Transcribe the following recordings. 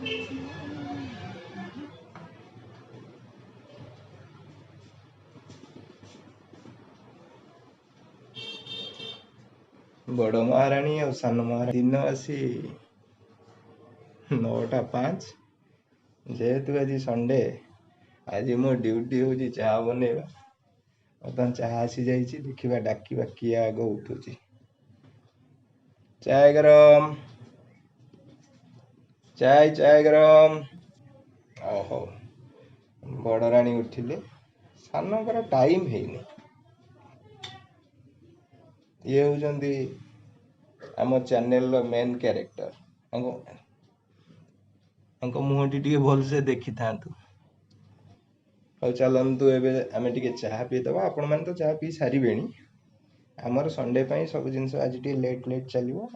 बड़ महाराणी और सान महाराणी दिन आसी 9:05 जेहेतु आज संडे आज मो ड्यूटी हूँ चाह बनइबा बर्तमान चाह आसी जाइए देखा डाकिबा किए आग उठुची चाय गरम चाय गरम ओहो बड़ राणी उठिले सानकर टाइम हैनी ये होउचंदी आम चैनल रो मेन कैरेक्टर मुहटी टी भल से देखी था चलतु एवं आम टे चाह पीदबा आपण मैंने तो चाह पी सारे आमर संडे सब जिन आज लेट लेट चलो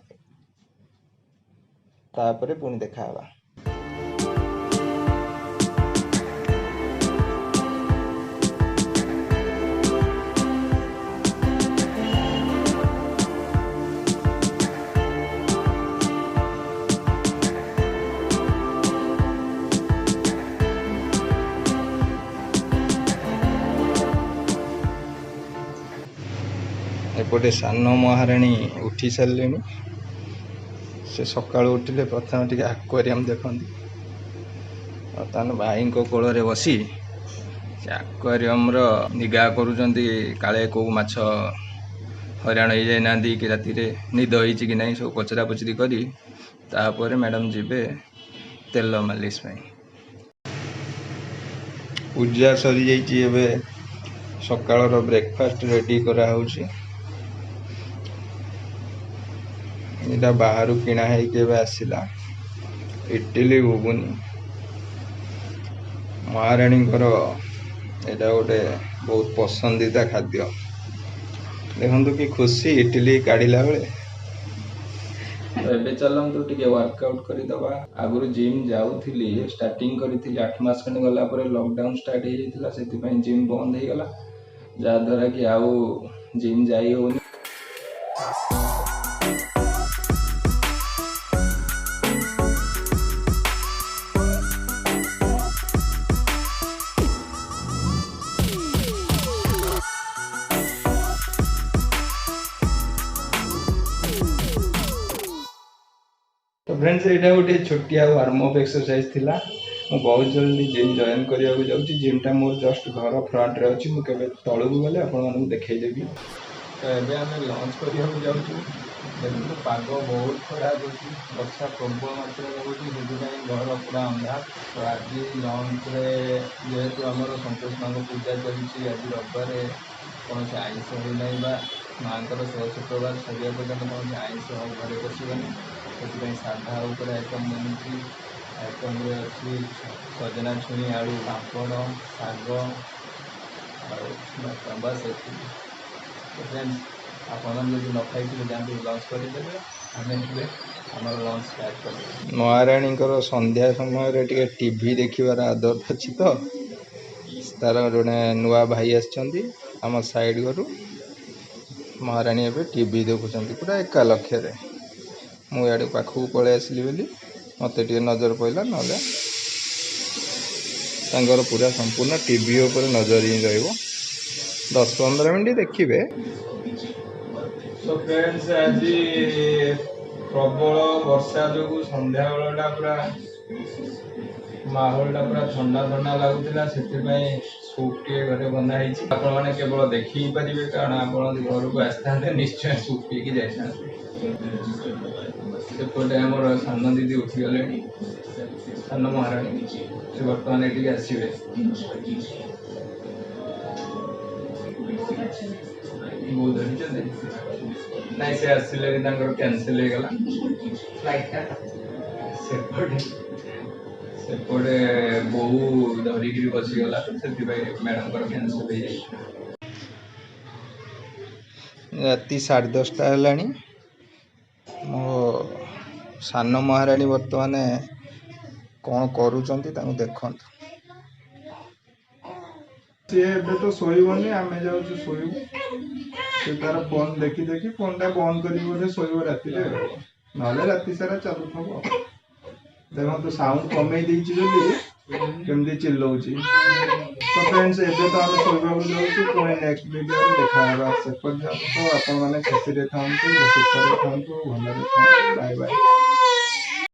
तापर पुणी देखा एपटे सान महाराणी उठी सारे से सका उठिले प्रथम टे आक्वारियम देखती बर्तमान भाई कोल बसी आक्वारियम निगा करुँच काले कौ माछ हराण हो जाना कि राति निद हो कि नहीं सब पचरा पचरी कर मैडम जीवे तेल मालिश पूजा सरी जाइए सकाल ब्रेकफास्ट रेडी करा बाहर किणा आसला इडली घुगुनी महाराणी यहाँ गोटे बहुत पसंदीदा खाद्य देखु कि खुशी इडली काढ़ला बेले तो चलतु टे वर्कआउट करदबा आगु जिम जाऊली स्टार्टिंग करी 8 मास खंड गला लॉकडाउन स्टार्ट हो जाता से जिम बंद हो गला जहाद्वारा कि आउ जिम जाई होनी तो फ्रेंड्स यहाँ गोटे छोटिया वार्म अप एक्सरसाइज थिला मु बहुत जल्दी जिम जॉइन करने जाऊँगी जिमटा मोर जस्ट घर फ्रंट रे अच्छी मुझे तलू गले आपको देखदेवी तो ये आम लंच करने जाऊँ देखो पाग बहुत खराब अच्छी वर्षा प्रबल मात्रा होती घर पूरा अंधार तो आज लंच जेहेतु आम संतोष माँ पूजा चलती आज रविवार कौन से आईष होना माँ शेष शुक्रवार सरिया पर्यटन कौन से आईष घरे पशुनी से साधा उपर आइटम बनी आइटम अच्छी सजना छुई आलू पापड़ शाग बस फ्रेंड्स आपड़ जब न खाई जाते लंच करदे आम आम लंच स्टार्ट कर महाराणी संध्या समय टे टीवी देखार आदत अच्छी तो तार जोड़े नुआ भाई आम साइड घर महाराणी एवं टीवी देखुं पूरा एका लक्ष्य मुझे पाखक पलि आसली मत नजर पड़ा ना पूरा संपूर्ण टीवी उपर नजर ही रहा 10-15 मिनट देखिए सो फ्रेंड्स आज प्रबल वर्षा जो संध्या बेलटा पूरा माहौलटा पूरा ठंडा ठंडा लगुला से सूप टे घरे बनाई आपने केवल देखी पारे कारण आप घर को आसते निश्चय सूप पीकी जाता सेपटे आमर सान दीदी उठीगले सान महाराणी से बर्तमान ये आसवे बहुत ना से आसिले कैंसिल हो गला सेपटे बहु धरिक बसीगला तो से मैडम कैंसिल हो जाए राति 10:30 है मो सान महाराणी बर्तमान कौन करुँच देखु सी एबे तो शोबनी आम जाऊँ शोबू तार फोन देखी देखी फोन टा बंद कर शोब राति ना राति सारा चलुव देखो साउंड कमे केमती चिल्लाऊँगी। तो फ्रेंड्स एबे तो आम शोक जाऊँ पुणी नेक्स्ट वीडियो देखा से पर्यंत तो आप खुशी था सुख था भल था बाय बाय।